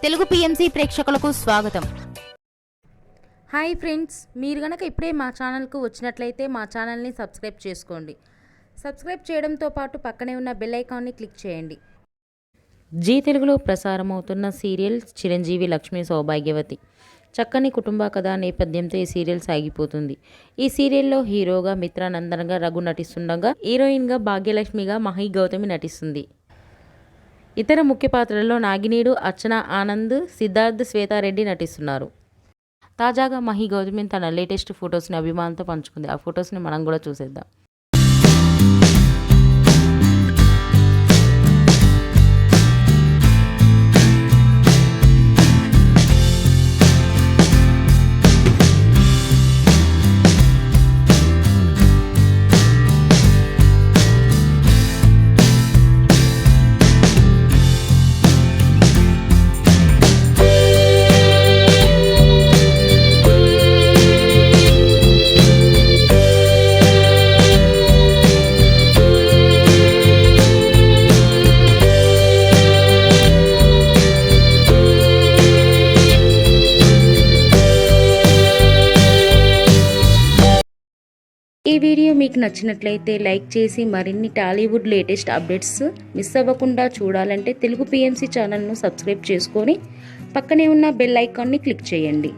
Telugu PMC ప్రేక్షకులకు స్వాగతం. Hi friends, మీరు గనక ఇప్పుడే మా ఛానల్కు వచ్చినట్లయితే మా ఛానల్ని సబ్స్క్రైబ్ చేసుకోండి. సబ్స్క్రైబ్ చేయడంతో పాటు పక్కనే ఉన్న బెల్ ఐకాన్ని క్లిక్ చేయండి. జీ తెలుగులో ప్రసారమవుతున్న సీరియల్ చిరంజీవి లక్ష్మీ సౌభాగ్యవతి. చక్కని కుటుంబ కథ నేపథ్యంతో ఈ సీరియల్ సాగిపోతుంది. ఈ సీరియల్లో హీరోగా మిత్రానందన్గా రఘు నటిస్తుండగా, హీరోయిన్గా భాగ్యలక్ష్మిగా మహి గౌతమి నటిస్తుంది. ఇతర ముఖ్య పాత్రల్లో నాగినీడు, అర్చన ఆనంద్, సిద్ధార్థ్, శ్వేతారెడ్డి నటిస్తున్నారు. తాజాగా మహి గౌతమి తన లేటెస్ట్ ఫొటోస్ని అభిమానులతో పంచుకుంది. ఆ ఫొటోస్ని మనం కూడా చూసేద్దాం. ఈ వీడియో మీకు నచ్చినట్లయితే లైక్ చేసి మరిన్ని టాలీవుడ్ లేటెస్ట్ అప్డేట్స్ మిస్ అవ్వకుండా చూడాలంటే తెలుగు పిఎంసి ఛానల్ను సబ్స్క్రైబ్ చేసుకొని పక్కనే ఉన్న బెల్ ఐకాన్ని క్లిక్ చేయండి.